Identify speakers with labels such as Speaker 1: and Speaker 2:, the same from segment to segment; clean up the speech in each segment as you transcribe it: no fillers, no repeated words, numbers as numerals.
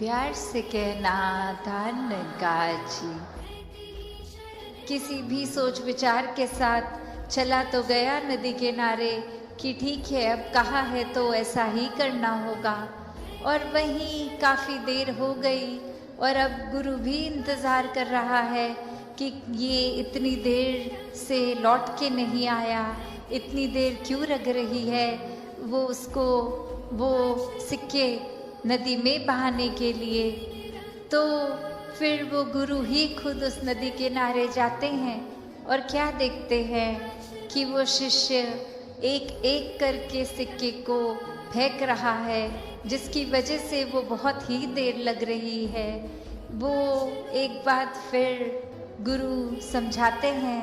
Speaker 1: प्यार से कहना दान काजी। किसी भी सोच विचार के साथ चला तो गया नदी किनारे कि ठीक है अब कहा है तो ऐसा ही करना होगा। और वहीं काफ़ी देर हो गई और अब गुरु भी इंतज़ार कर रहा है कि ये इतनी देर से लौट के नहीं आया, इतनी देर क्यों लग रही है वो उसको वो सिक्के नदी में बहाने के लिए। तो फिर वो गुरु ही खुद उस नदी किनारे जाते हैं और क्या देखते हैं कि वो शिष्य एक एक करके सिक्के को फेंक रहा है, जिसकी वजह से वो बहुत ही देर लग रही है। वो एक बात फिर गुरु समझाते हैं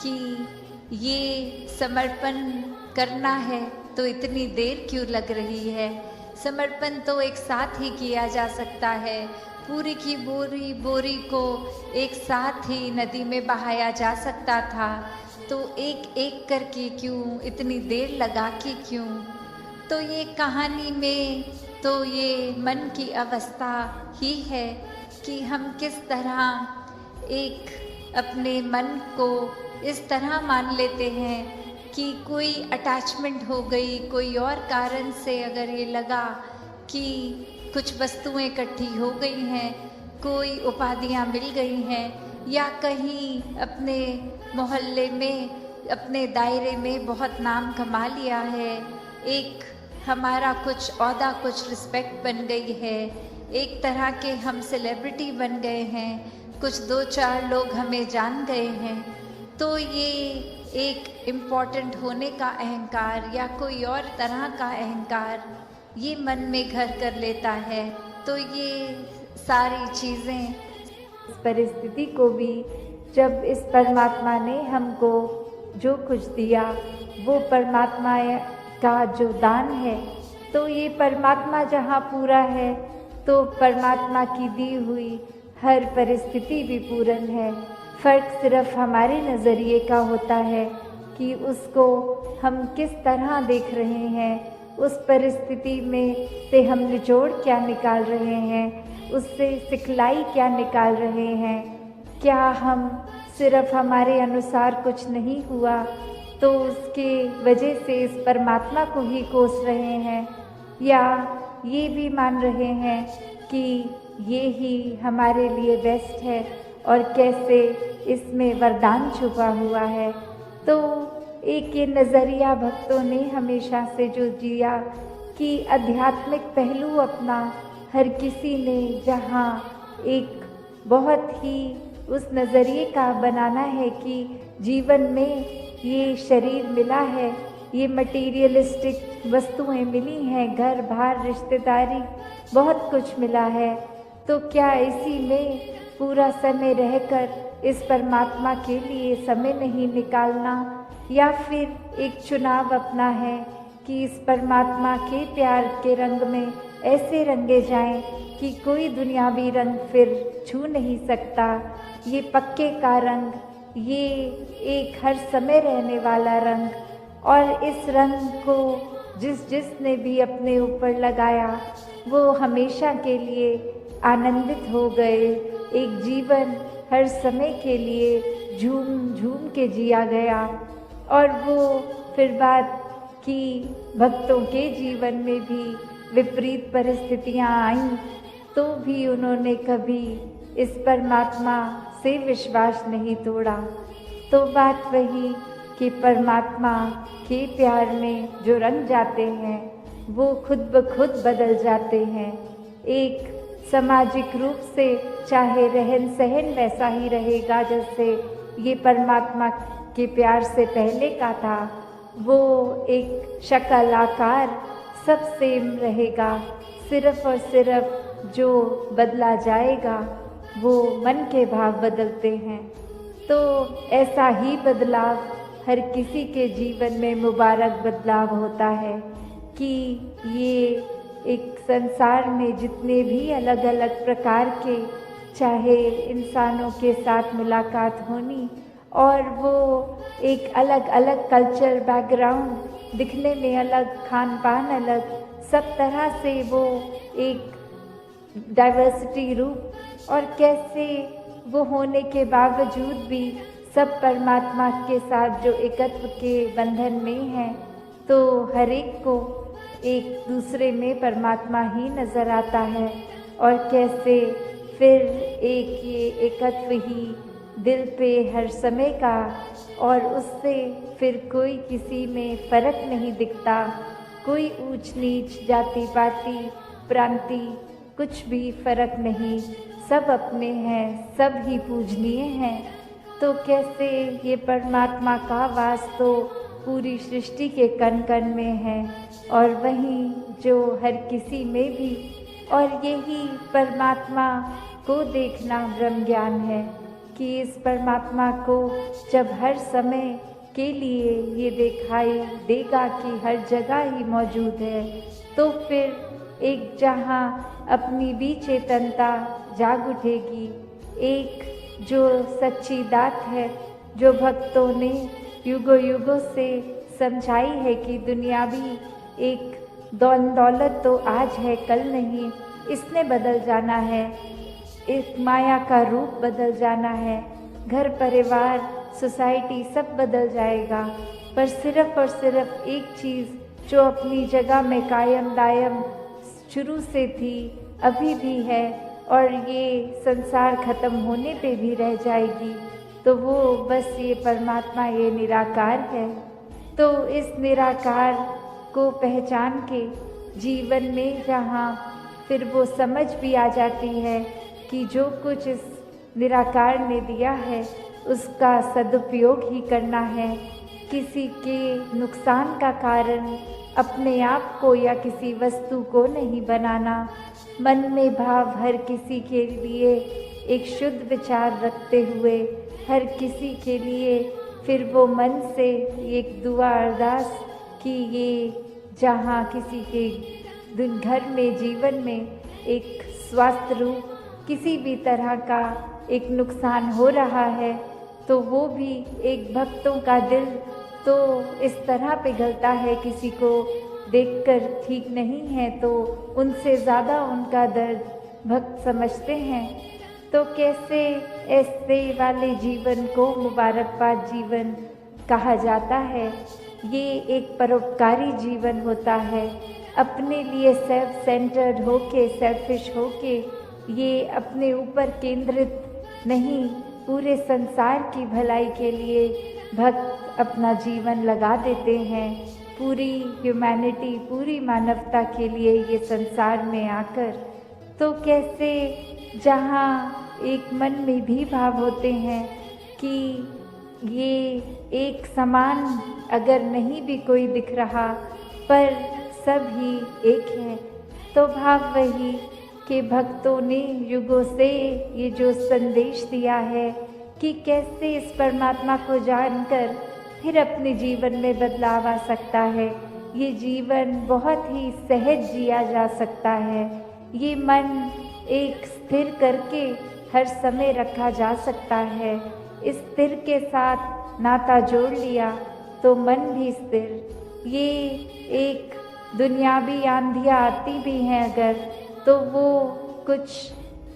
Speaker 1: कि ये समर्पण करना है तो इतनी देर क्यों लग रही है। समर्पण तो एक साथ ही किया जा सकता है, पूरी की बोरी को एक साथ ही नदी में बहाया जा सकता था, तो एक एक करके क्यों, इतनी देर लगा के क्यों। तो ये कहानी में तो ये मन की अवस्था ही है कि हम किस तरह एक अपने मन को इस तरह मान लेते हैं कि कोई अटैचमेंट हो गई, कोई और कारण से अगर ये लगा कि कुछ वस्तुएं इकट्ठी हो गई हैं, कोई उपाधियां मिल गई हैं, या कहीं अपने मोहल्ले में, अपने दायरे में बहुत नाम कमा लिया है, एक हमारा कुछ औहदा, कुछ रिस्पेक्ट बन गई है, एक तरह के हम सेलिब्रिटी बन गए हैं, कुछ दो चार लोग हमें जान गए हैं, तो ये एक इम्पॉर्टेंट होने का अहंकार या कोई और तरह का अहंकार ये मन में घर कर लेता है। तो ये सारी चीज़ें,
Speaker 2: इस परिस्थिति को भी जब इस परमात्मा ने हमको जो कुछ दिया वो परमात्मा का जो दान है, तो ये परमात्मा जहाँ पूरा है तो परमात्मा की दी हुई हर परिस्थिति भी पूर्ण है। फ़र्क सिर्फ हमारे नज़रिए का होता है कि उसको हम किस तरह देख रहे हैं, उस परिस्थिति में से हम निचोड़ क्या निकाल रहे हैं, उससे सिखलाई क्या निकाल रहे हैं। क्या हम सिर्फ हमारे अनुसार कुछ नहीं हुआ तो उसके वजह से इस परमात्मा को ही कोस रहे हैं, या ये भी मान रहे हैं कि ये ही हमारे लिए बेस्ट है और कैसे इसमें वरदान छुपा हुआ है। तो एक ये नज़रिया भक्तों ने हमेशा से जो जिया कि आध्यात्मिक पहलू अपना हर किसी ने जहाँ एक बहुत ही उस नज़रिए का बनाना है कि जीवन में ये शरीर मिला है, ये मटीरियलिस्टिक वस्तुएं मिली हैं, घर बार रिश्तेदारी बहुत कुछ मिला है, तो क्या इसी में पूरा समय रहकर इस परमात्मा के लिए समय नहीं निकालना, या फिर एक चुनाव अपना है कि इस परमात्मा के प्यार के रंग में ऐसे रंगे जाएं कि कोई दुनियावी रंग फिर छू नहीं सकता। ये पक्के का रंग, ये एक हर समय रहने वाला रंग, और इस रंग को जिसने भी अपने ऊपर लगाया वो हमेशा के लिए आनंदित हो गए। एक जीवन हर समय के लिए झूम झूम के जिया गया। और वो फिर बात कि भक्तों के जीवन में भी विपरीत परिस्थितियां आईं तो भी उन्होंने कभी इस परमात्मा से विश्वास नहीं तोड़ा। तो बात वही कि परमात्मा के प्यार में जो रंग जाते हैं वो खुद ब खुद बदल जाते हैं। एक सामाजिक रूप से चाहे रहन सहन वैसा ही रहेगा जैसे ये परमात्मा के प्यार से पहले का था, वो एक शक्ल आकार सब सेम रहेगा, सिर्फ और सिर्फ जो बदला जाएगा वो मन के भाव बदलते हैं। तो ऐसा ही बदलाव हर किसी के जीवन में मुबारक बदलाव होता है कि ये एक संसार में जितने भी अलग अलग प्रकार के चाहे इंसानों के साथ मुलाकात होनी, और वो एक अलग अलग कल्चर बैकग्राउंड, दिखने में अलग, खान पान अलग, सब तरह से वो एक डाइवर्सिटी रूप, और कैसे वो होने के बावजूद भी सब परमात्मा के साथ जो एकत्व के बंधन में हैं, तो हर एक को एक दूसरे में परमात्मा ही नज़र आता है। और कैसे फिर एक ये एकत्व ही दिल पे हर समय का, और उससे फिर कोई किसी में फ़र्क नहीं दिखता, कोई ऊंच नीच जाति पाति प्रांति कुछ भी फ़र्क नहीं, सब अपने हैं, सब ही पूजनीय हैं। तो कैसे ये परमात्मा का वास तो पूरी सृष्टि के कण कण में है, और वहीं जो हर किसी में भी, और यही परमात्मा को देखना ब्रह्म ज्ञान है कि इस परमात्मा को जब हर समय के लिए ये दिखाई देगा कि हर जगह ही मौजूद है, तो फिर एक जहाँ अपनी भी चेतनता जाग उठेगी, एक जो सच्ची दात है जो भक्तों ने युगों युगों से समझाई है कि दुनिया भी एक दौलत तो आज है कल नहीं, इसने बदल जाना है, एक माया का रूप बदल जाना है, घर परिवार सोसाइटी सब बदल जाएगा, पर सिर्फ और सिर्फ एक चीज़ जो अपनी जगह में कायम दायम शुरू से थी, अभी भी है, और ये संसार खत्म होने पे भी रह जाएगी, तो वो बस ये परमात्मा, ये निराकार है। तो इस निराकार को पहचान के जीवन में जहाँ फिर वो समझ भी आ जाती है कि जो कुछ इस निराकार ने दिया है उसका सदुपयोग ही करना है, किसी के नुकसान का कारण अपने आप को या किसी वस्तु को नहीं बनाना, मन में भाव हर किसी के लिए एक शुद्ध विचार रखते हुए हर किसी के लिए फिर वो मन से एक दुआ अरदास कि ये जहाँ किसी के घर में जीवन में एक स्वास्थ्य रूप किसी भी तरह का एक नुकसान हो रहा है, तो वो भी एक भक्तों का दिल तो इस तरह पिघलता है, किसी को देखकर ठीक नहीं है तो उनसे ज़्यादा उनका दर्द भक्त समझते हैं। तो कैसे ऐसे वाले जीवन को मुबारकबाद जीवन कहा जाता है। ये एक परोपकारी जीवन होता है, अपने लिए सेल्फ सेंटर्ड होके, सेल्फिश होके, ये अपने ऊपर केंद्रित नहीं, पूरे संसार की भलाई के लिए भक्त अपना जीवन लगा देते हैं, पूरी ह्यूमैनिटी, पूरी मानवता के लिए ये संसार में आकर। तो कैसे जहाँ एक मन में भी भाव होते हैं कि ये एक समान अगर नहीं भी कोई दिख रहा पर सब ही एक है, तो भाव वही कि भक्तों ने युगों से ये जो संदेश दिया है कि कैसे इस परमात्मा को जानकर फिर अपने जीवन में बदलाव आ सकता है, ये जीवन बहुत ही सहज जिया जा सकता है, ये मन एक स्थिर करके हर समय रखा जा सकता है। इस स्थिर के साथ नाता जोड़ लिया तो मन भी स्थिर। ये एक दुनियावी आंधियाँ आती भी हैं अगर, तो वो कुछ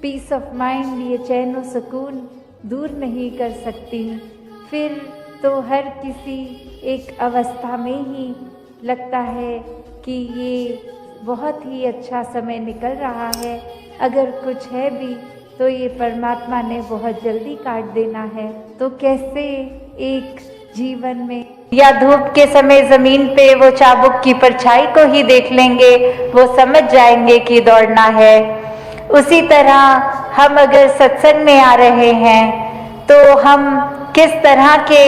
Speaker 2: पीस ऑफ माइंड, ये चैन और सुकून दूर नहीं कर सकती। फिर तो हर किसी एक अवस्था में ही लगता है कि ये बहुत ही अच्छा समय निकल रहा है, अगर कुछ है भी तो ये परमात्मा ने बहुत जल्दी काट देना है। तो कैसे एक जीवन में या धूप के समय ज़मीन पे वो चाबुक की परछाई को ही देख लेंगे, वो समझ जाएंगे कि दौड़ना है। उसी तरह हम अगर सत्संग में आ रहे हैं तो हम किस तरह के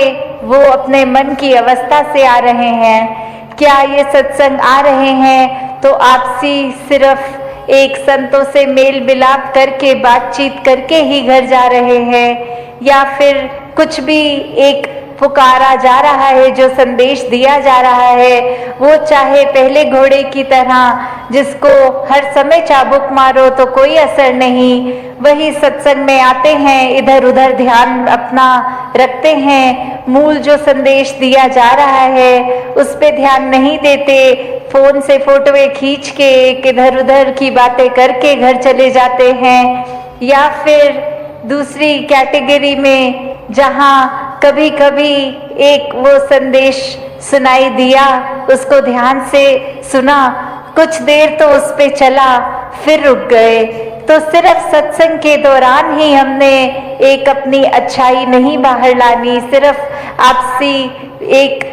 Speaker 2: वो अपने मन की अवस्था से आ रहे हैं। क्या ये सत्संग आ रहे हैं तो आपसी सिर्फ एक संतों से मेल मिलाप करके बातचीत करके ही घर जा रहे हैं, या फिर कुछ भी एक पुकारा जा रहा है, जो संदेश दिया जा रहा है वो चाहे पहले घोड़े की तरह जिसको हर समय चाबुक मारो तो कोई असर नहीं, वही सत्संग में आते हैं, इधर उधर ध्यान अपना रखते हैं, मूल जो संदेश दिया जा रहा है उस पे ध्यान नहीं देते, फोन से फोटोएं खींच के इधर उधर की बातें करके घर चले जाते हैं। या फिर दूसरी कैटेगरी में जहाँ कभी कभी एक वो संदेश सुनाई दिया, उसको ध्यान से सुना, कुछ देर तो उस पे चला, फिर रुक गए। तो सिर्फ सत्संग के दौरान ही हमने एक अपनी अच्छाई नहीं बाहर लानी, सिर्फ आपसी एक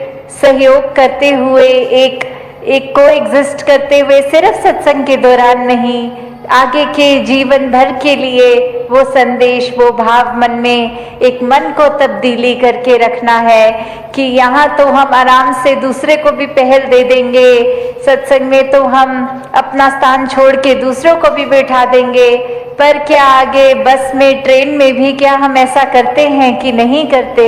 Speaker 2: सहयोग करते हुए, एक को एग्जिस्ट करते हुए सिर्फ सत्संग के दौरान नहीं, आगे के जीवन भर के लिए वो संदेश, वो भाव मन में एक मन को तब्दीली करके रखना है कि यहाँ तो हम आराम से दूसरे को भी पहल दे देंगे, सत्संग में तो हम अपना स्थान छोड़ के दूसरों को भी बैठा देंगे, पर क्या आगे बस में, ट्रेन में भी क्या हम ऐसा करते हैं कि नहीं करते?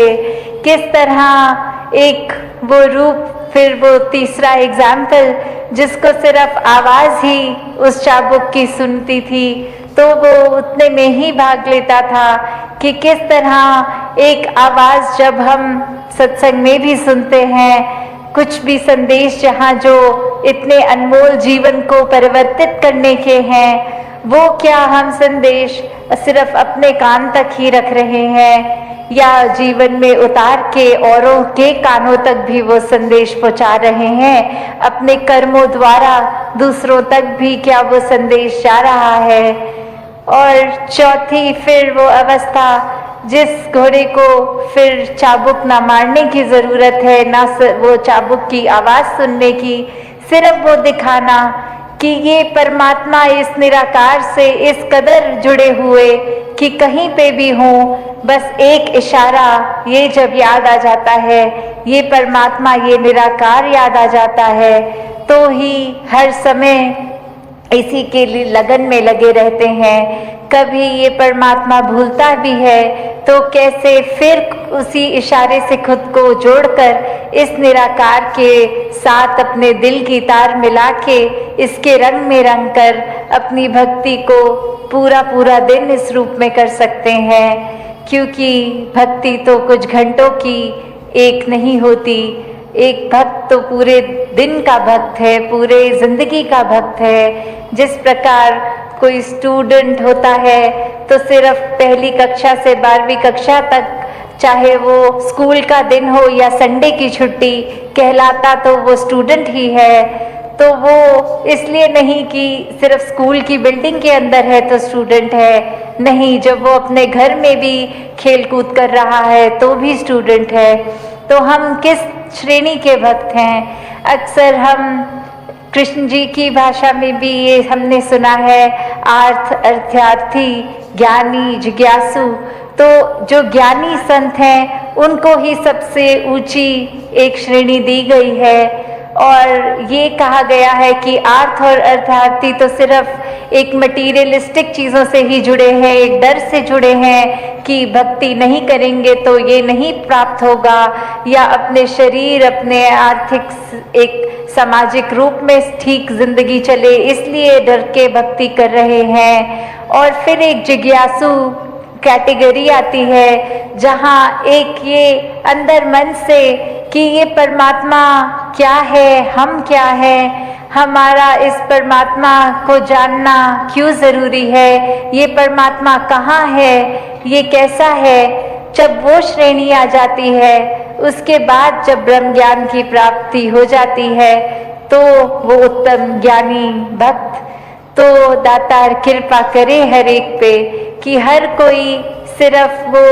Speaker 2: किस तरह एक वो रूप, फिर वो तीसरा एग्जाम्पल जिसको सिर्फ आवाज़ ही उस चाबुक की सुनती थी तो वो उतने में ही भाग लेता था, कि किस तरह एक आवाज़ जब हम सत्संग में भी सुनते हैं, कुछ भी संदेश जहाँ जो इतने अनमोल जीवन को परिवर्तित करने के हैं, वो क्या हम संदेश सिर्फ अपने कान तक ही रख रहे हैं या जीवन में उतार के औरों के कानों तक भी वो संदेश पहुंचा रहे हैं, अपने कर्मों द्वारा दूसरों तक भी क्या वो संदेश जा रहा है? और चौथी फिर वो अवस्था जिस घोड़े को फिर चाबुक ना मारने की ज़रूरत है, ना वो चाबुक की आवाज़ सुनने की, सिर्फ वो दिखाना कि ये परमात्मा इस निराकार से इस कदर जुड़े हुए कि कहीं पे भी हों, बस एक इशारा ये जब याद आ जाता है, ये परमात्मा, ये निराकार याद आ जाता है, तो ही हर समय इसी के लिए लगन में लगे रहते हैं। कभी ये परमात्मा भूलता भी है तो कैसे फिर उसी इशारे से खुद को जोड़कर इस निराकार के साथ अपने दिल की तार मिला के इसके रंग में रंग कर अपनी भक्ति को पूरा पूरा दिन इस रूप में कर सकते हैं। क्योंकि भक्ति तो कुछ घंटों की एक नहीं होती, एक भक्त तो पूरे दिन का भक्त है, पूरे जिंदगी का भक्त है। जिस प्रकार कोई स्टूडेंट होता है तो सिर्फ पहली कक्षा से 12वीं कक्षा तक, चाहे वो स्कूल का दिन हो या संडे की छुट्टी, कहलाता तो वो स्टूडेंट ही है। तो वो इसलिए नहीं कि सिर्फ स्कूल की बिल्डिंग के अंदर है तो स्टूडेंट है, नहीं, जब वो अपने घर में भी खेल कूद कर रहा है तो भी स्टूडेंट है। तो हम किस श्रेणी के भक्त हैं? अक्सर हम कृष्ण जी की भाषा में भी ये हमने सुना है, आर्थ, अर्थार्थी, ज्ञानी, जिज्ञासु। तो जो ज्ञानी संत हैं उनको ही सबसे ऊंची एक श्रेणी दी गई है। और ये कहा गया है कि आर्थ और अर्थार्थी तो सिर्फ एक मटीरियलिस्टिक चीज़ों से ही जुड़े हैं, एक डर से जुड़े हैं कि भक्ति नहीं करेंगे तो ये नहीं प्राप्त होगा, या अपने शरीर, अपने आर्थिक एक सामाजिक रूप में ठीक जिंदगी चले इसलिए डर के भक्ति कर रहे हैं। और फिर एक जिज्ञासु कैटेगरी आती है जहाँ एक ये अंदर मन से कि ये परमात्मा क्या है, हम क्या है, हमारा इस परमात्मा को जानना क्यों ज़रूरी है, ये परमात्मा कहाँ है, ये कैसा है। जब वो श्रेणी आ जाती है, उसके बाद जब ब्रह्म ज्ञान की प्राप्ति हो जाती है तो वो उत्तम ज्ञानी भक्त, तो दातार कृपा करे हर एक पे कि हर कोई सिर्फ वो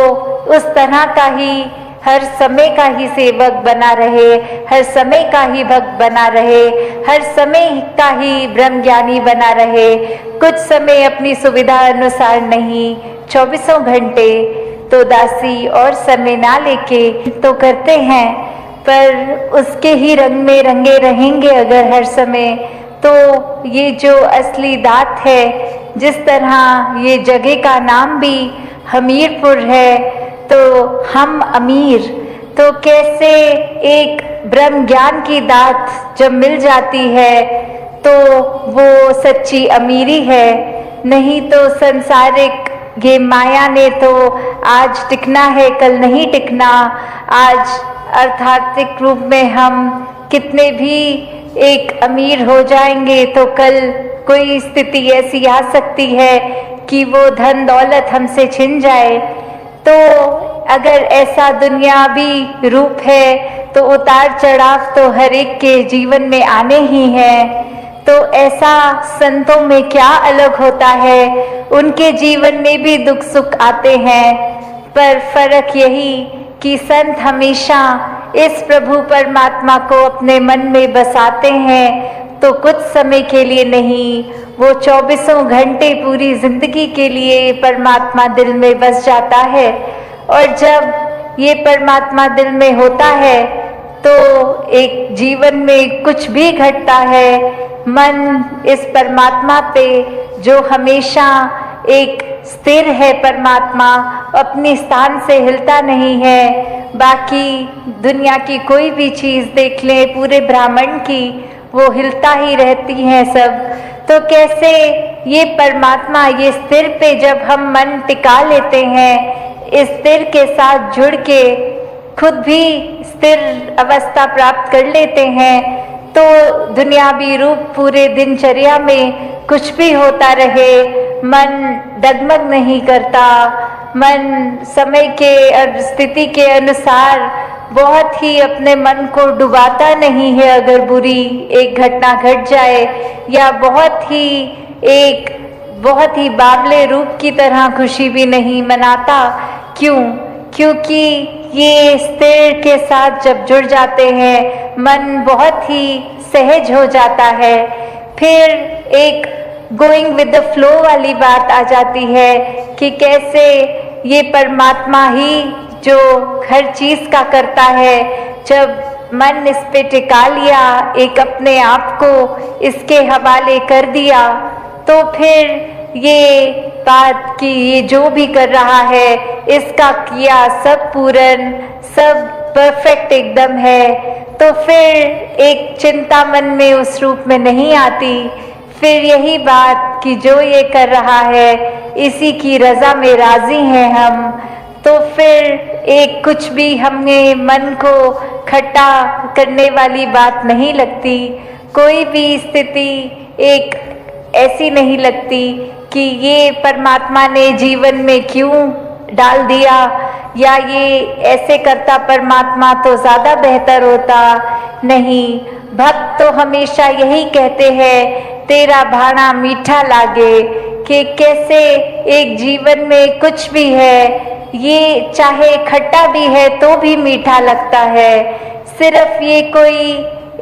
Speaker 2: उस तरह का ही, हर समय का ही सेवक बना रहे, हर समय का ही भक्त बना रहे, हर समय का ही ब्रह्म ज्ञानी बना रहे। कुछ समय अपनी सुविधा अनुसार नहीं, 24 घंटे तो दासी और समय ना लेके तो करते हैं, पर उसके ही रंग में रंगे रहेंगे अगर हर समय, तो ये जो असली दात है, जिस तरह ये जगह का नाम भी हमीरपुर है, तो हम अमीर, तो कैसे एक ब्रह्म ज्ञान की दात जब मिल जाती है तो वो सच्ची अमीरी है। नहीं तो संसारिक ये माया ने तो आज टिकना है, कल नहीं टिकना। आज आध्यात्मिक रूप में हम कितने भी एक अमीर हो जाएंगे तो कल कोई स्थिति ऐसी आ सकती है कि वो धन दौलत हमसे छिन जाए। तो अगर ऐसा दुनियावी रूप है तो उतार चढ़ाव तो हर एक के जीवन में आने ही हैं। तो ऐसा संतों में क्या अलग होता है, उनके जीवन में भी दुख सुख आते हैं, पर फर्क यही कि संत हमेशा इस प्रभु परमात्मा को अपने मन में बसाते हैं तो कुछ समय के लिए नहीं, वो 24 घंटे पूरी जिंदगी के लिए परमात्मा दिल में बस जाता है। और जब ये परमात्मा दिल में होता है तो एक जीवन में कुछ भी घटता है, मन इस परमात्मा पे जो हमेशा एक स्थिर है, परमात्मा अपने स्थान से हिलता नहीं है। बाकी दुनिया की कोई भी चीज़ देख लें, पूरे ब्रह्मांड की, वो हिलता ही रहती है सब। तो कैसे ये परमात्मा, ये स्थिर पे जब हम मन टिका लेते हैं, इस स्थिर के साथ जुड़ के खुद भी स्थिर अवस्था प्राप्त कर लेते हैं, तो दुनियावी रूप पूरे दिनचर्या में कुछ भी होता रहे, मन डगमग नहीं करता। मन समय के और स्थिति के अनुसार बहुत ही अपने मन को डुबाता नहीं है। अगर बुरी एक घटना घट जाए या बहुत ही बावले रूप की तरह खुशी भी नहीं मनाता। क्यों? क्योंकि ये स्थिर के साथ जब जुड़ जाते हैं, मन बहुत ही सहज हो जाता है। फिर एक गोइंग विद द फ्लो वाली बात आ जाती है कि कैसे ये परमात्मा ही जो हर चीज़ का करता है, जब मन इस पे टिका लिया, एक अपने आप को इसके हवाले कर दिया, तो फिर ये बात कि ये जो भी कर रहा है इसका किया सब पूर्ण, सब परफेक्ट एकदम है। तो फिर एक चिंता मन में उस रूप में नहीं आती। फिर यही बात कि जो ये कर रहा है इसी की रजा में राजी हैं हम। तो फिर एक कुछ भी हमें मन को खट्टा करने वाली बात नहीं लगती। कोई भी स्थिति एक ऐसी नहीं लगती कि ये परमात्मा ने जीवन में क्यों डाल दिया, या ये ऐसे करता परमात्मा तो ज़्यादा बेहतर होता। नहीं, भक्त तो हमेशा यही कहते हैं, तेरा भाना मीठा लागे, कि कैसे एक जीवन में कुछ भी है, ये चाहे खट्टा भी है तो भी मीठा लगता है। सिर्फ ये कोई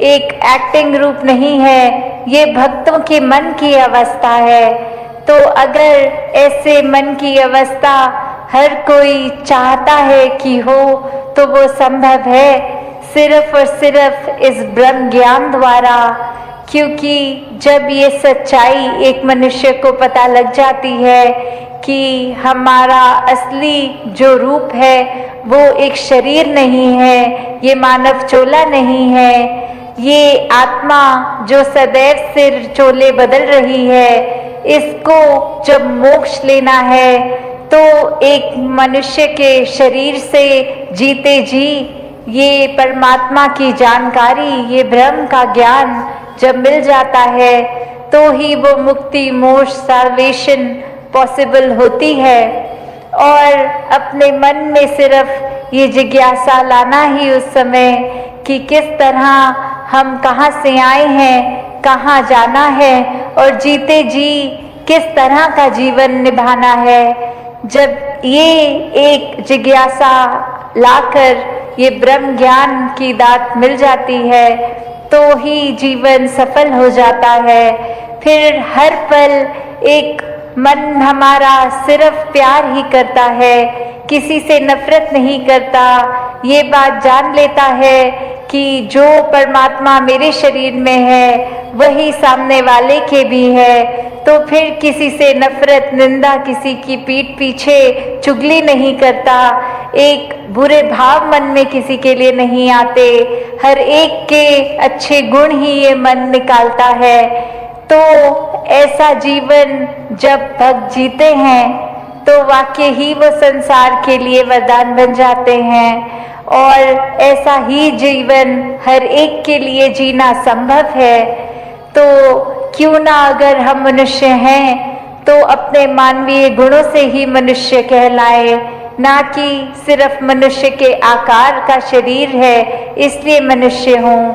Speaker 2: एक एक्टिंग रूप नहीं है, ये भक्तों के मन की अवस्था है। तो अगर ऐसे मन की अवस्था हर कोई चाहता है कि हो, तो वो संभव है सिर्फ और सिर्फ इस ब्रह्म ज्ञान द्वारा। क्योंकि जब ये सच्चाई एक मनुष्य को पता लग जाती है कि हमारा असली जो रूप है वो एक शरीर नहीं है, ये मानव चोला नहीं है, ये आत्मा जो सदैव सिर चोले बदल रही है, इसको जब मोक्ष लेना है तो एक मनुष्य के शरीर से जीते जी ये परमात्मा की जानकारी, ये ब्रह्म का ज्ञान जब मिल जाता है तो ही वो मुक्ति, मोक्ष, साल्वेशन पॉसिबल होती है। और अपने मन में सिर्फ ये जिज्ञासा लाना ही उस समय कि किस तरह हम कहाँ से आए हैं, कहाँ जाना है, और जीते जी किस तरह का जीवन निभाना है। जब ये एक जिज्ञासा लाकर ये ब्रह्म ज्ञान की दात मिल जाती है तो ही जीवन सफल हो जाता है। फिर हर पल एक मन हमारा सिर्फ प्यार ही करता है, किसी से नफरत नहीं करता। ये बात जान लेता है कि जो परमात्मा मेरे शरीर में है वही सामने वाले के भी है। तो फिर किसी से नफरत, निंदा, किसी की पीठ पीछे चुगली नहीं करता, एक बुरे भाव मन में किसी के लिए नहीं आते, हर एक के अच्छे गुण ही ये मन निकालता है। तो ऐसा जीवन जब भक्त जीते हैं तो वाकई ही वो संसार के लिए वरदान बन जाते हैं। और ऐसा ही जीवन हर एक के लिए जीना संभव है। तो क्यों ना, अगर हम मनुष्य हैं तो अपने मानवीय गुणों से ही मनुष्य कहलाए, ना कि सिर्फ मनुष्य के आकार का शरीर है इसलिए मनुष्य हों।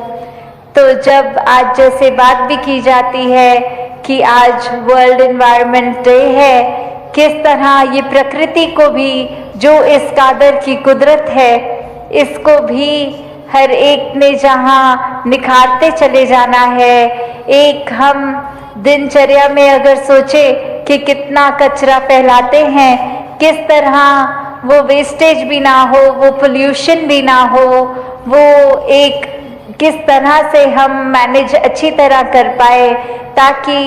Speaker 2: तो जब आज जैसे बात भी की जाती है कि आज वर्ल्ड एनवायरनमेंट डे है, किस तरह ये प्रकृति को भी, जो इस कादर की कुदरत है, इसको भी हर एक ने जहाँ निखारते चले जाना है। एक हम दिनचर्या में अगर सोचे कि कितना कचरा फैलाते हैं, किस तरह वो वेस्टेज भी ना हो, वो पोल्यूशन भी ना हो, वो एक किस तरह से हम मैनेज अच्छी तरह कर पाए, ताकि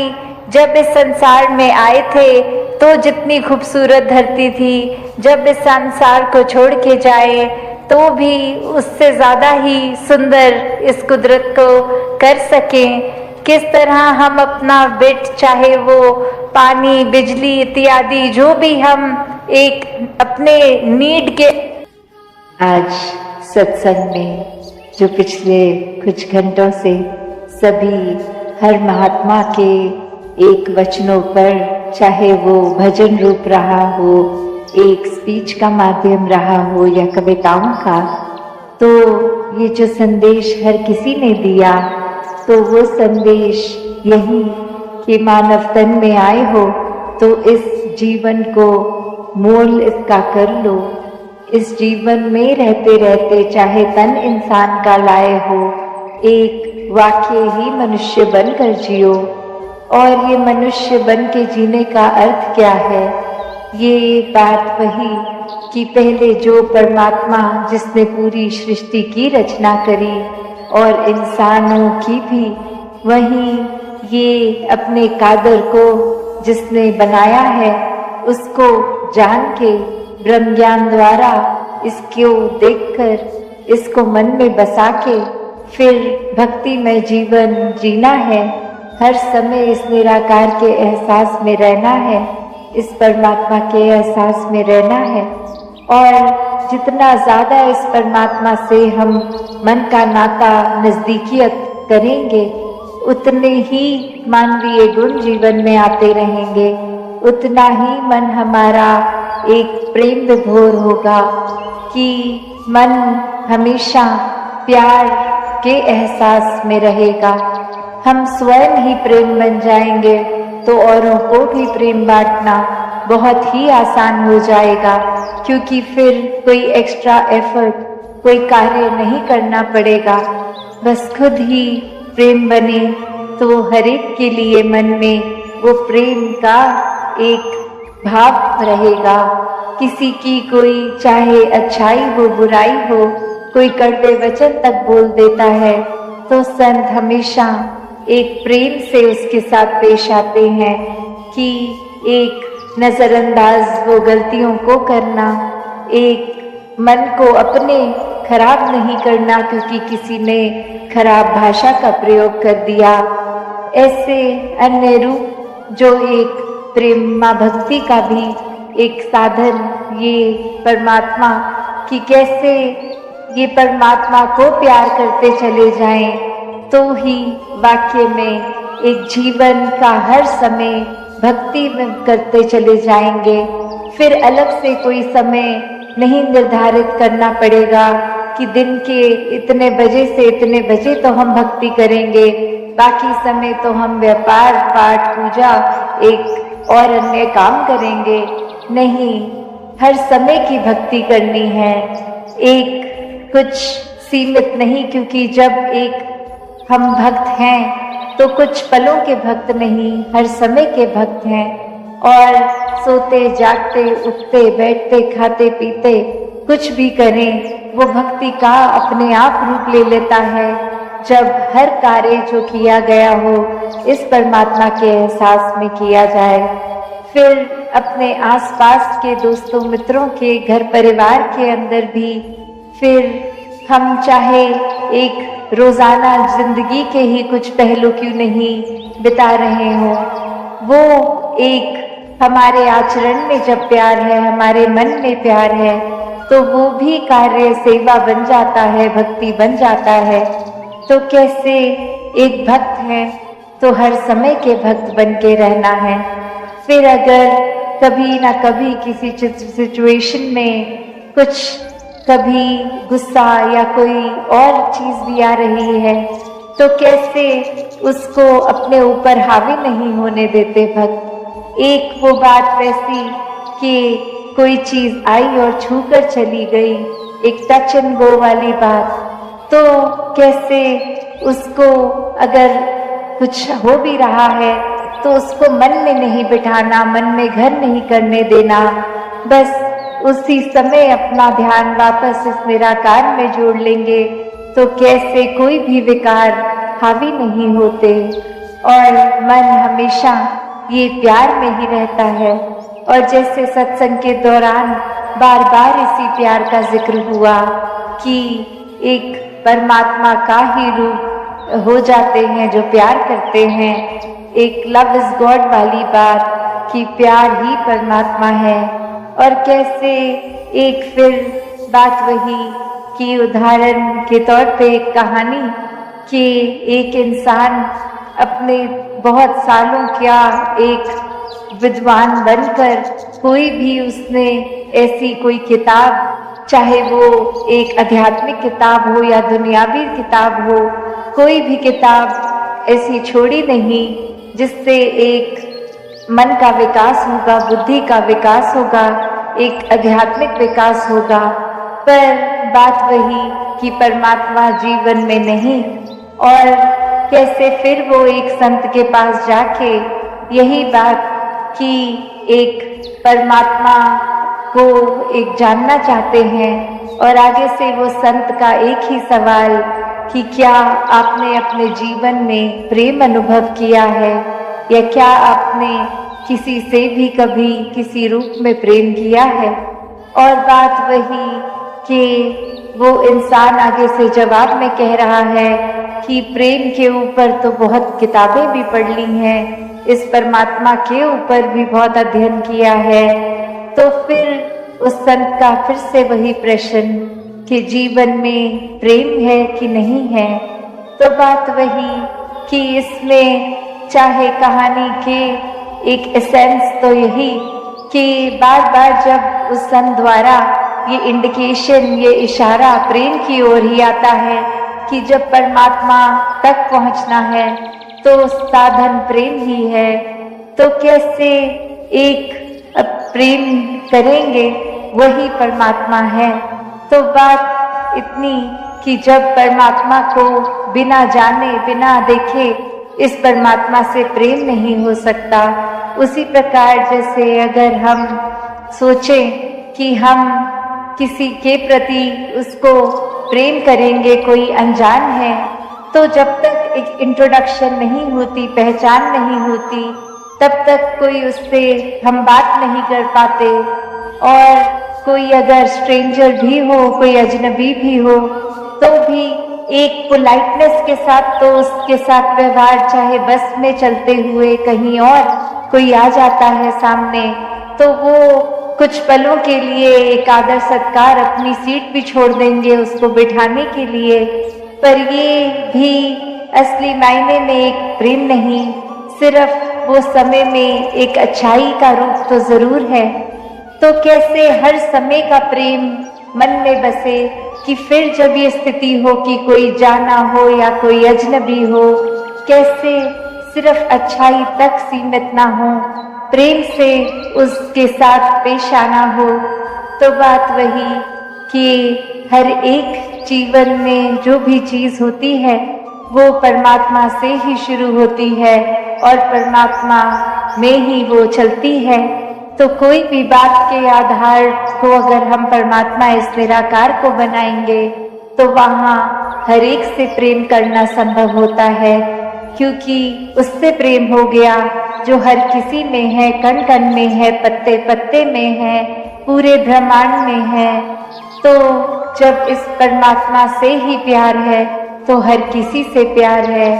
Speaker 2: जब इस संसार में आए थे तो जितनी खूबसूरत धरती थी, जब इस संसार को छोड़ के जाए तो भी उससे ज़्यादा ही सुंदर इस कुदरत को कर सकें। किस तरह हम अपना बिट, चाहे वो पानी, बिजली इत्यादि, जो भी हम एक अपने नीड के। आज सत्संग में जो पिछले कुछ घंटों से सभी हर महात्मा के एक वचनों पर, चाहे वो भजन रूप रहा हो, एक स्पीच का माध्यम रहा हो या कविताओं का, तो ये जो संदेश हर किसी ने दिया, तो वो संदेश यही कि मानव तन में आए हो तो इस जीवन को मोल इसका कर लो। इस जीवन में रहते रहते चाहे तन इंसान का लाए हो, एक वाकई ही मनुष्य बनकर जियो। और ये मनुष्य बन के जीने का अर्थ क्या है? ये बात वही कि पहले जो परमात्मा जिसने पूरी सृष्टि की रचना करी और इंसानों की भी, वहीं ये अपने कादर को जिसने बनाया है उसको जान के, ब्रह्म ज्ञान द्वारा इसको देखकर, इसको मन में बसा के फिर भक्ति में जीवन जीना है। हर समय इस निराकार के एहसास में रहना है, इस परमात्मा के एहसास में रहना है। और जितना ज़्यादा इस परमात्मा से हम मन का नाता, नज़दीकियत करेंगे, उतने ही मानवीय गुण जीवन में आते रहेंगे, उतना ही मन हमारा एक प्रेम विभोर होगा कि मन हमेशा प्यार के एहसास में रहेगा। हम स्वयं ही प्रेम बन जाएंगे तो औरों को भी प्रेम बांटना बहुत ही आसान हो जाएगा, क्योंकि फिर कोई एक्स्ट्रा एफर्ट, कोई कार्य नहीं करना पड़ेगा। बस खुद ही प्रेम बने तो हर एक के लिए मन में वो प्रेम का एक भाव रहेगा। किसी की कोई चाहे अच्छाई हो, बुराई हो, कोई कड़वे वचन तक बोल देता है तो संत हमेशा एक प्रेम से उसके साथ पेश आते हैं कि एक नज़रअंदाज वो गलतियों को करना, एक मन को अपने खराब नहीं करना क्योंकि किसी ने खराब भाषा का प्रयोग कर दिया। ऐसे अन्य रूप जो एक प्रेम माँ भक्ति का भी एक साधन, ये परमात्मा कि कैसे ये परमात्मा को प्यार करते चले जाएं, तो ही वाक्य में एक जीवन का हर समय भक्ति में करते चले जाएंगे। फिर अलग से कोई समय नहीं निर्धारित करना पड़ेगा कि दिन के इतने बजे से इतने बजे तो हम भक्ति करेंगे, बाकी समय तो हम व्यापार, पाठ, पूजा, एक और अन्य काम करेंगे। नहीं, हर समय की भक्ति करनी है, एक कुछ सीमित नहीं, क्योंकि जब एक हम भक्त हैं तो कुछ पलों के भक्त नहीं, हर समय के भक्त हैं। और सोते जागते, उठते बैठते, खाते पीते, कुछ भी करें, वो भक्ति का अपने आप रूप ले लेता है जब हर कार्य जो किया गया हो इस परमात्मा के एहसास में किया जाए। फिर अपने आसपास के दोस्तों, मित्रों के, घर परिवार के अंदर भी फिर हम चाहे एक रोज़ाना जिंदगी के ही कुछ पहलू क्यों नहीं बिता रहे हों, वो एक हमारे आचरण में जब प्यार है, हमारे मन में प्यार है, तो वो भी कार्य सेवा बन जाता है, भक्ति बन जाता है। तो कैसे एक भक्त है तो हर समय के भक्त बन के रहना है। फिर अगर कभी ना कभी किसी सिचुएशन में कुछ कभी गुस्सा या कोई और चीज भी आ रही है, तो कैसे उसको अपने ऊपर हावी नहीं होने देते भक्त। एक वो बात वैसी कि कोई चीज आई और छू कर चली गई, एक टच एंड गो वाली बात, तो कैसे उसको अगर कुछ हो भी रहा है तो उसको मन में नहीं बिठाना, मन में घर नहीं करने देना, बस उसी समय अपना ध्यान वापस इस निराकार में जोड़ लेंगे तो कैसे कोई भी विकार हावी नहीं होते और मन हमेशा ये प्यार में ही रहता है। और जैसे सत्संग के दौरान बार बार इसी प्यार का जिक्र हुआ कि एक परमात्मा का ही रूप हो जाते हैं जो प्यार करते हैं, एक लव इज गॉड वाली बात कि प्यार ही परमात्मा है। और कैसे एक फिर बात वही कि उदाहरण के तौर पे एक कहानी कि एक इंसान अपने बहुत सालों क्या एक विद्वान बनकर कोई भी उसने ऐसी कोई किताब, चाहे वो एक आध्यात्मिक किताब हो या दुनियावी किताब हो, कोई भी किताब ऐसी छोड़ी नहीं जिससे एक मन का विकास होगा, बुद्धि का विकास होगा, एक आध्यात्मिक विकास होगा। पर बात वही कि परमात्मा जीवन में नहीं। और कैसे फिर वो एक संत के पास जाके यही बात कि एक परमात्मा को एक जानना चाहते हैं और आगे से वो संत का एक ही सवाल कि क्या आपने अपने जीवन में प्रेम अनुभव किया है या क्या आपने किसी से भी कभी किसी रूप में प्रेम किया है। और बात वही कि वो इंसान आगे से जवाब में कह रहा है कि प्रेम के ऊपर तो बहुत किताबें भी पढ़ ली हैं, इस परमात्मा के ऊपर भी बहुत अध्ययन किया है। तो फिर उस संत का फिर से वही प्रश्न कि जीवन में प्रेम है कि नहीं है। तो बात वही कि इसमें चाहे कहानी के एक एसेंस तो यही कि बार बार जब उस संत द्वारा ये इंडिकेशन, ये इशारा प्रेम की ओर ही आता है कि जब परमात्मा तक पहुंचना है तो साधन प्रेम ही है। तो कैसे एक प्रेम करेंगे वही परमात्मा है। तो बात इतनी कि जब परमात्मा को बिना जाने बिना देखे इस परमात्मा से प्रेम नहीं हो सकता। उसी प्रकार जैसे अगर हम सोचें कि हम किसी के प्रति उसको प्रेम करेंगे, कोई अनजान है, तो जब तक एक इंट्रोडक्शन नहीं होती, पहचान नहीं होती, तब तक कोई उससे हम बात नहीं कर पाते। और कोई अगर स्ट्रेंजर भी हो, कोई अजनबी भी हो, तो भी एक पोलाइटनेस के साथ तो उसके साथ व्यवहार, चाहे बस में चलते हुए कहीं और कोई आ जाता है सामने, तो वो कुछ पलों के लिए एक आदर सत्कार, अपनी सीट भी छोड़ देंगे उसको बिठाने के लिए। पर ये भी असली मायने में एक प्रेम नहीं, सिर्फ वो समय में एक अच्छाई का रूप तो जरूर है। तो कैसे हर समय का प्रेम मन में बसे कि फिर जब ये स्थिति हो कि कोई जाना हो या कोई अजनबी हो, कैसे सिर्फ अच्छाई तक सीमित ना हो, प्रेम से उसके साथ पेश आना हो। तो बात वही कि हर एक जीवन में जो भी चीज होती है वो परमात्मा से ही शुरू होती है और परमात्मा में ही वो चलती है। तो कोई भी बात के आधार को अगर हम परमात्मा इस निराकार को बनाएंगे तो वहाँ हर एक से प्रेम करना संभव होता है, क्योंकि उससे प्रेम हो गया जो हर किसी में है, कण कण में है, पत्ते पत्ते में है, पूरे ब्रह्मांड में है। तो जब इस परमात्मा से ही प्यार है तो हर किसी से प्यार है।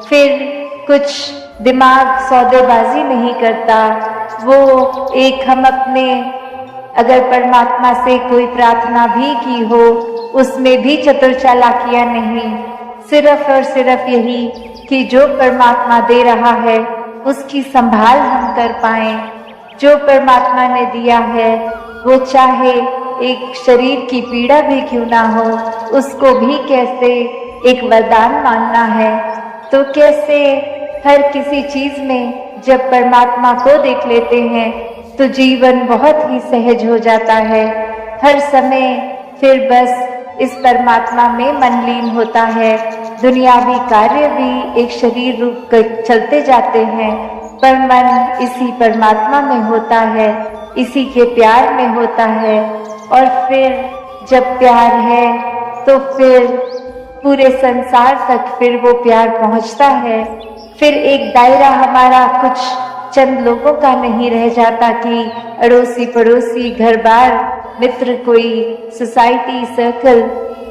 Speaker 2: फिर कुछ दिमाग सौदेबाजी नहीं करता, वो एक हम अपने अगर परमात्मा से कोई प्रार्थना भी की हो उसमें भी चतुर चालाकियां नहीं, सिर्फ और सिर्फ यही कि जो परमात्मा दे रहा है उसकी संभाल हम कर पाएं। जो परमात्मा ने दिया है वो चाहे एक शरीर की पीड़ा भी क्यों ना हो उसको भी कैसे एक वरदान मानना है। तो कैसे हर किसी चीज में जब परमात्मा को देख लेते हैं तो जीवन बहुत ही सहज हो जाता है। हर समय फिर बस इस परमात्मा में मन लीन होता है। दुनियावी कार्य भी एक शरीर रूप कर चलते जाते हैं, पर मन इसी परमात्मा में होता है, इसी के प्यार में होता है। और फिर जब प्यार है तो फिर पूरे संसार तक फिर वो प्यार पहुंचता है। फिर एक दायरा हमारा कुछ चंद लोगों का नहीं रह जाता कि अड़ोसी पड़ोसी घर बार मित्र कोई सोसाइटी सर्कल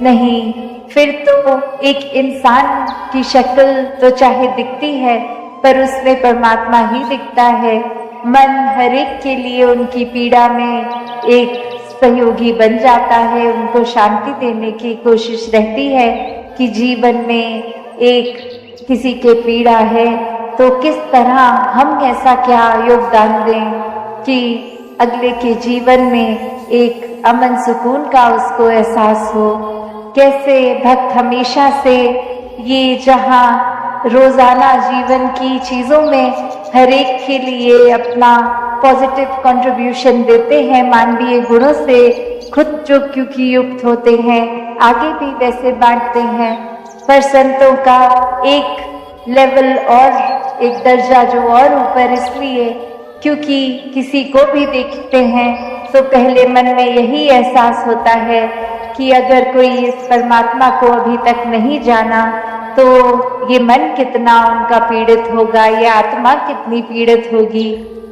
Speaker 2: नहीं। फिर तो एक इंसान की शक्ल तो चाहे दिखती है पर उसमें परमात्मा ही दिखता है। मन हर एक के लिए उनकी पीड़ा में एक सहयोगी बन जाता है, उनको शांति देने की कोशिश रहती है कि जीवन में एक किसी के पीड़ा है तो किस तरह हम ऐसा क्या योगदान दें कि अगले के जीवन में एक अमन सुकून का उसको एहसास हो। कैसे भक्त हमेशा से ये जहाँ रोजाना जीवन की चीजों में हर एक के लिए अपना पॉजिटिव कंट्रीब्यूशन देते हैं, मानवीय गुणों से खुद जो क्योंकि युक्त होते हैं आगे भी वैसे बांटते हैं। पर संतों का एक लेवल और एक दर्जा जो और ऊपर इसलिए क्योंकि किसी को भी देखते हैं तो पहले मन में यही एहसास होता है कि अगर कोई इस परमात्मा को अभी तक नहीं जाना तो ये मन कितना उनका पीड़ित होगा, ये आत्मा कितनी पीड़ित होगी।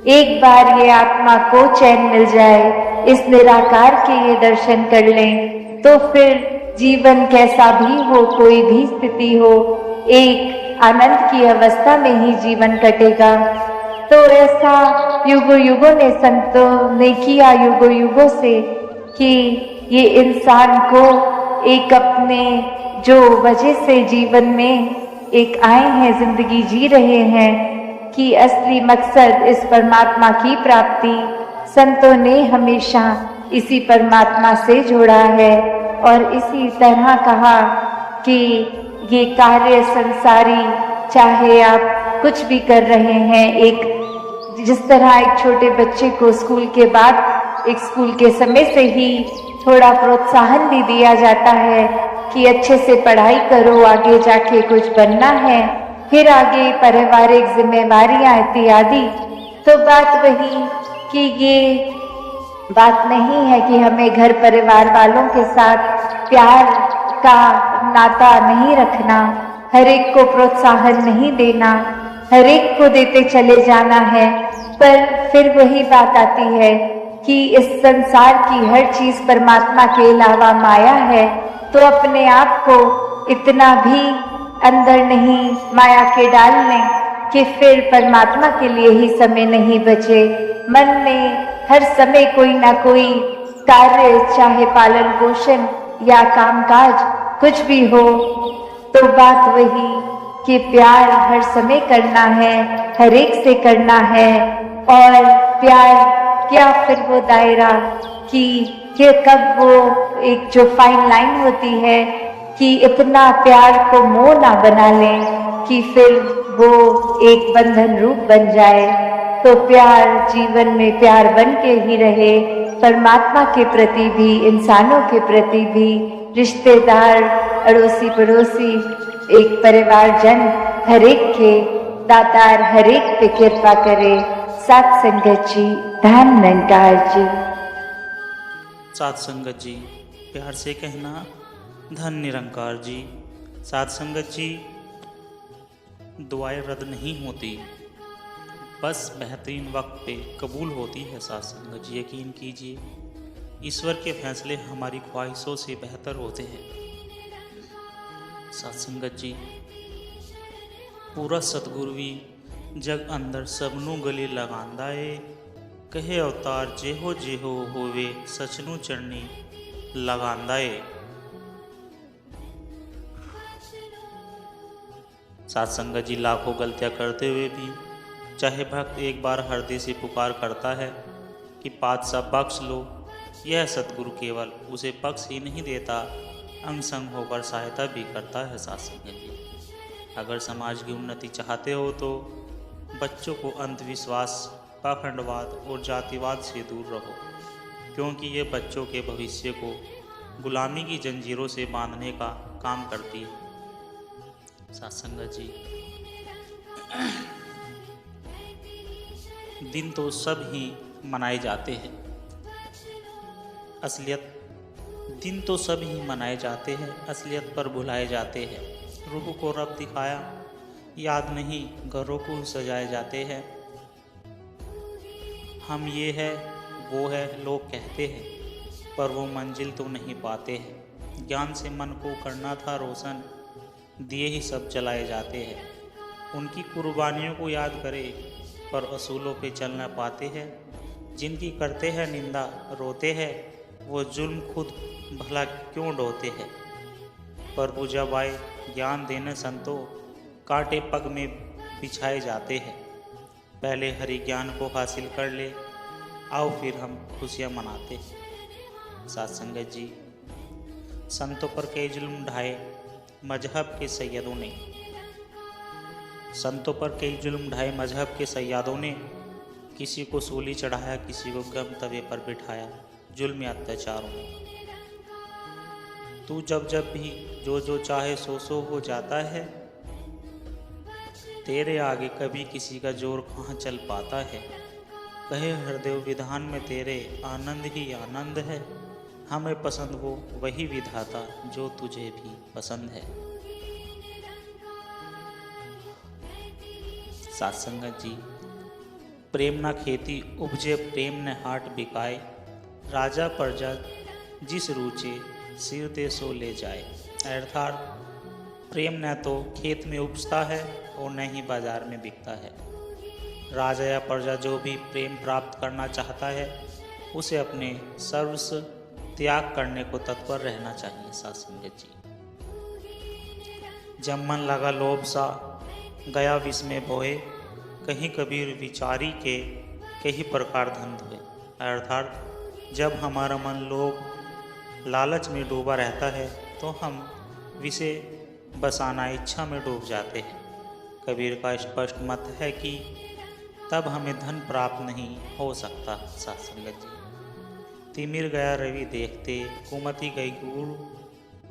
Speaker 2: एक बार ये आत्मा को चैन मिल जाए, इस निराकार के ये दर्शन कर लें तो फिर जीवन कैसा भी हो, कोई भी स्थिति हो, एक आनंद की अवस्था में ही जीवन कटेगा। तो ऐसा युगों युगों ने संतों ने किया, युगों युगों से, कि ये इंसान को एक अपने जो वजह से जीवन में एक आए हैं, जिंदगी जी रहे हैं, कि असली मकसद इस परमात्मा की प्राप्ति संतों ने हमेशा इसी परमात्मा से जोड़ा है। और इसी तरह कहा कि ये कार्य संसारी, चाहे आप कुछ भी कर रहे हैं, एक जिस तरह एक छोटे बच्चे को स्कूल के बाद, एक स्कूल के समय से ही थोड़ा प्रोत्साहन भी दिया जाता है कि अच्छे से पढ़ाई करो, आगे जाके कुछ बनना है, फिर आगे पारिवारिक जिम्मेवारियां इत्यादि। तो बात वही कि ये बात नहीं है कि हमें घर परिवार वालों के साथ प्यार का नाता नहीं रखना, हर एक को प्रोत्साहन नहीं देना, हर एक को देते चले जाना है। पर फिर वही बात आती है कि इस संसार की हर चीज परमात्मा के अलावा माया है, तो अपने आप को इतना भी अंदर नहीं माया के डाल लें कि फिर परमात्मा के लिए ही समय नहीं बचे। मन में हर समय कोई ना कोई कार्य, चाहे पालन पोषण या कामकाज कुछ भी हो, तो बात वही कि प्यार हर समय करना है, हर एक से करना है। और प्यार क्या फिर वो दायरा कि कब वो एक जो फाइन लाइन होती है कि इतना प्यार को मोह ना बना लें कि फिर वो एक बंधन रूप बन जाए। तो प्यार जीवन में प्यार बन के ही रहे, परमात्मा के प्रति भी, इंसानों के प्रति भी, रिश्तेदार, अड़ोसी पड़ोसी, एक परिवार जन, हर एक के दातार हर एक पे कृपा करे। सात संगत जी, धन निरंकार जी।
Speaker 3: सात संगत जी, प्यार से कहना धन निरंकार जी। सात संगत जी, दुआएं रद्द नहीं होती, बस बेहतरीन वक्त पे कबूल होती है। सात संगत जी, यकीन कीजिए, ईश्वर के फैसले हमारी ख्वाहिशों से बेहतर होते हैं। सात संगत जी, पूरा सतगुरु भी जग अंदर सबनों गले लगांदा है, कहे अवतार जेहो होवे सचनु चरनी लगांदाए। साथ संगत जी, लाखों गलतियां करते हुए भी चाहे भक्त एक बार हृदय से पुकार करता है कि पातशाह बख्श लो, यह सतगुरु केवल उसे बख्श ही नहीं देता, अंग संग होकर सहायता भी करता है। साथ संगत जी, अगर समाज की उन्नति चाहते हो तो बच्चों को अंधविश्वास, पाखंडवाद और जातिवाद से दूर रहो, क्योंकि ये बच्चों के भविष्य को गुलामी की जंजीरों से बांधने का काम करती है। साथ संगत जी, दिन तो सब ही मनाए जाते हैं, दिन तो सब ही मनाए जाते हैं, असलियत पर भुलाए जाते हैं। रूह को रब दिखाया याद नहीं, घरों को सजाए जाते हैं। हम ये है वो है लोग कहते हैं, पर वो मंजिल तो नहीं पाते हैं। ज्ञान से मन को करना था रोशन, दिए ही सब जलाए जाते हैं। उनकी कुर्बानियों को याद करें, पर असूलों पे चल न पाते हैं। जिनकी करते हैं निंदा रोते हैं, वो जुल्म खुद भला क्यों ढोते हैं। प्रभु जब आए ज्ञान देने संतों, कांटे पग में बिछाए जाते हैं। पहले हरि ज्ञान को हासिल कर ले, आओ फिर हम खुशियाँ मनाते हैं। साथ संगत जी, संतों पर कई जुल्म ढाए मजहब के सैयदों ने, संतों पर कई जुल्म ढाए मजहब के सैयदों ने। किसी को सूली चढ़ाया, किसी को गम तवे पर बिठाया, जुल्म अत्याचारों ने। तू जब जब भी जो चाहे सो हो जाता है, तेरे आगे कभी किसी का जोर कहाँ चल पाता है। कहे हृदय विधान में तेरे आनंद ही आनंद है, हमें पसंद वो वही विधाता जो तुझे भी पसंद है। साथ संगत जी, प्रेम न खेती उपजे प्रेम न हाट बिकाए, राजा प्रजा जिस रूचे सिर दे सो ले जाए। अर्थात प्रेम न तो खेत में उपजता है और न ही बाजार में बिकता है। राजा या प्रजा जो भी प्रेम प्राप्त करना चाहता है, उसे अपने सर्वस्व त्याग करने को तत्पर रहना चाहिए। साथ संगत जी, जब मन लगा लोभ सा गया विष में बोए, कहीं कबीर विचारी के कई प्रकार धन धोए। अर्थात जब हमारा मन लोभ लालच में डूबा रहता है, तो हम विषय बसाना इच्छा में डूब जाते हैं। कबीर का स्पष्ट मत है कि तब हमें धन प्राप्त नहीं हो सकता। साथ संगत जी, तिमिर गया रवि देखते, कुमति गई गुरु,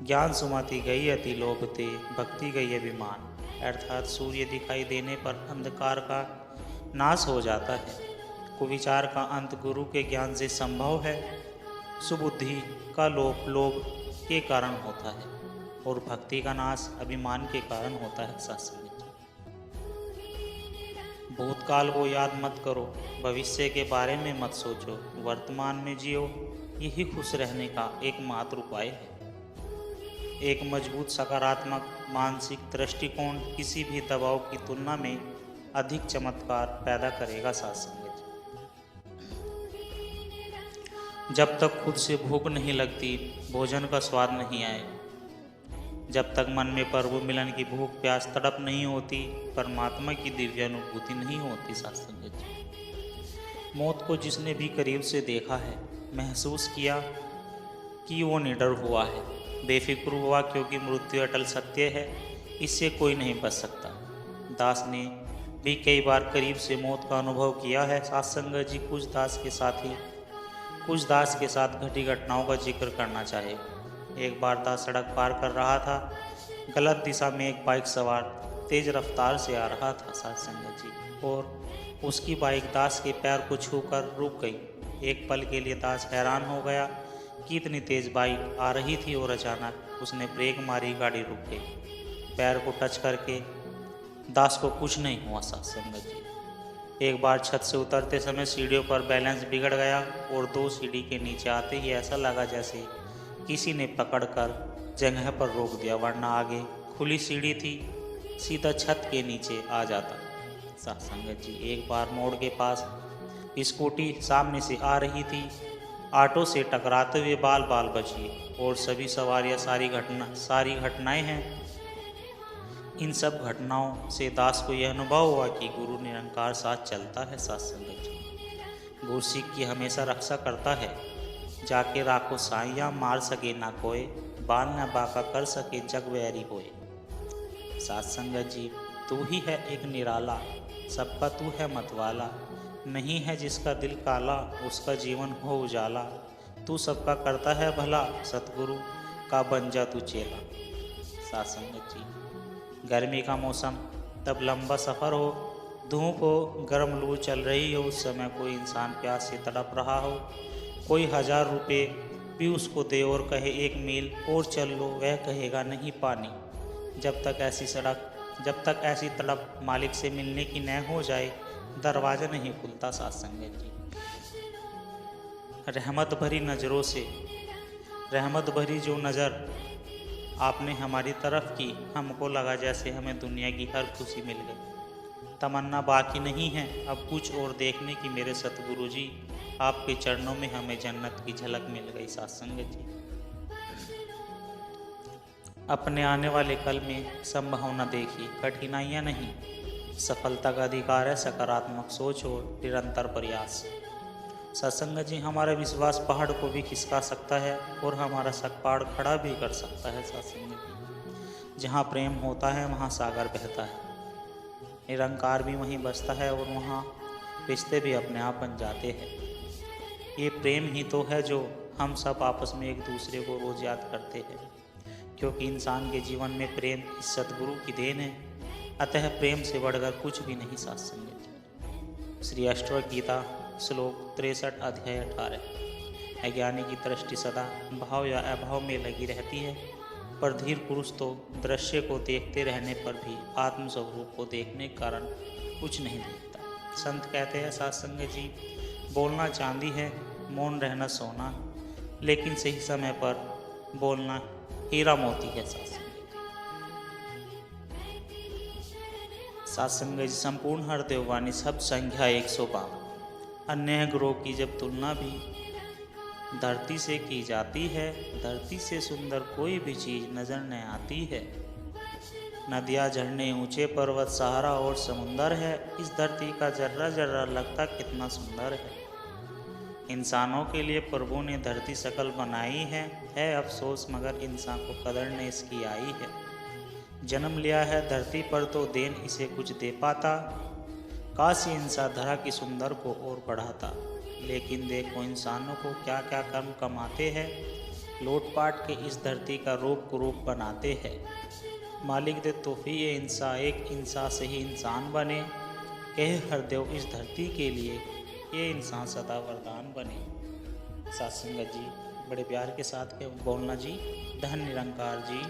Speaker 3: ज्ञान सुमति गई अति लोभते, भक्ति गई अभिमान। अर्थात सूर्य दिखाई देने पर अंधकार का नाश हो जाता है। कुविचार का अंत गुरु के ज्ञान से संभव है। सुबुद्धि का लोभ के कारण होता है, और भक्ति का नाश अभिमान के कारण होता है। साथ संगत जी, भूतकाल को याद मत करो, भविष्य के बारे में मत सोचो, वर्तमान में जियो, यही खुश रहने का एकमात्र उपाय है। एक मजबूत सकारात्मक मानसिक दृष्टिकोण किसी भी दबाव की तुलना में अधिक चमत्कार पैदा करेगा। साथ संगत जी, जब तक खुद से भूख नहीं लगती, भोजन का स्वाद नहीं आए, जब तक मन में प्रभु मिलन की भूख प्यास तड़प नहीं होती, परमात्मा की दिव्य अनुभूति नहीं होती। साथ संगत जी, मौत को जिसने भी करीब से देखा है, महसूस किया कि वो निडर हुआ है, बेफिक्र हुआ, क्योंकि मृत्यु अटल सत्य है, इससे कोई नहीं बच सकता। दास ने भी कई बार करीब से मौत का अनुभव किया है। साथ संगत जी, कुछ दास के साथ घटी घटनाओं का जिक्र करना चाहे। एक बार दास सड़क पार कर रहा था, गलत दिशा में एक बाइक सवार तेज रफ्तार से आ रहा था। साथ संगत जी, और उसकी बाइक दास के पैर को छूकर रुक गई। एक पल के लिए दास हैरान हो गया कि इतनी तेज बाइक आ रही थी, और अचानक उसने ब्रेक मारी, गाड़ी रुक गई। पैर को टच करके दास को कुछ नहीं हुआ। साथ संगत जी, एक बार छत से उतरते समय सीढ़ियों पर बैलेंस बिगड़ गया, और 2 सीढ़ी के नीचे आते ही ऐसा लगा जैसे किसी ने पकड़कर जगह पर रोक दिया, वरना आगे खुली सीढ़ी थी, सीधा छत के नीचे आ जाता। साथ संगत जी, एक बार मोड़ के पास स्कूटी सामने से आ रही थी। ऑटो से टकराते हुए बाल बाल बची और सभी सवारियां सारी घटनाएं हैं। इन सब घटनाओं से दास को यह अनुभव हुआ कि गुरु निरंकार साथ चलता है। सत्संग जी, गुरु सिख की हमेशा रक्षा करता है। जाके राखो साइया मार सके ना कोई, बाल न बाका कर सके जग वैरी होए। सत्संग जी, तू ही है एक निराला, सबका तू है मतवाला। नहीं है जिसका दिल काला, उसका जीवन हो उजाला। तू सबका करता है भला, सतगुरु का बन जा तू चेला। सत्संग जी, गर्मी का मौसम, तब लंबा सफ़र हो, धूप हो, गर्म लू चल रही हो, उस समय कोई इंसान प्यास से तड़प रहा हो, कोई 1000 रुपये भी उसको दे और कहे 1 मील और चल लो, वह कहेगा नहीं पानी। जब तक ऐसी तड़प मालिक से मिलने की न हो जाए, दरवाज़ा नहीं खुलता। सत्संग जी, रहमत भरी नज़रों से, रहमत भरी जो नज़र आपने हमारी तरफ की, हमको लगा जैसे हमें दुनिया की हर खुशी मिल गई। तमन्ना बाकी नहीं है अब कुछ और देखने की मेरे सतगुरु जी, आपके चरणों में हमें जन्नत की झलक मिल गई। सत्संग जी, अपने आने वाले कल में संभावना देखिए, कठिनाइयाँ नहीं, सफलता का अधिकार है, सकारात्मक सोच और निरंतर प्रयास। सत्संग जी, हमारा विश्वास पहाड़ को भी खिसका सकता है और हमारा शक पहाड़ खड़ा भी कर सकता है। सत्संग जी, जहाँ प्रेम होता है वहाँ सागर बहता है, निरंकार भी वहीं बसता है और वहाँ रिश्ते भी अपने आप बन जाते हैं। ये प्रेम ही तो है जो हम सब आपस में एक दूसरे को रोज़ याद करते हैं, क्योंकि इंसान के जीवन में प्रेम इस सतगुरु की देन है। अतः प्रेम से बढ़कर कुछ भी नहीं। सत्संग जी, श्री अष्टवक्र गीता श्लोक 63 अध्याय 18। अज्ञानी की दृष्टि सदा भाव या अभाव में लगी रहती है, पर धीर पुरुष तो दृश्य को देखते रहने पर भी आत्मस्वरूप को देखने के कारण कुछ नहीं देखता। संत कहते हैं सत्संग जी, बोलना चांदी है, मौन रहना सोना, लेकिन सही समय पर बोलना हीरा मोती है। सत्संग जी, संपूर्ण हरदेव वाणी शब्द संख्या 152। अन्य ग्रहों की जब तुलना भी धरती से की जाती है, धरती से सुंदर कोई भी चीज नजर न आती है। नदियाँ, झरने, ऊंचे पर्वत, सहारा और समुंदर है, इस धरती का जर्रा जर्रा लगता कितना सुंदर है। इंसानों के लिए प्रभु ने धरती सकल बनाई है अफसोस मगर इंसान को कदर ने इसकी आई है। जन्म लिया है धरती पर तो देन इसे कुछ दे पाता, काश इंसान धरा की सुंदर को और बढ़ाता। लेकिन देखो इंसानों को क्या क्या कर्म कमाते हैं, लूटपाट के इस धरती का रूप कुरूप बनाते हैं। मालिक दे तोहफी ये इंसान एक इंसान से ही इंसान बने, कहे हरदेव इस धरती के लिए ये इंसान सदा वरदान बने। सत्संग जी, बड़े प्यार के साथ बोलना जी, धन निरंकार जी।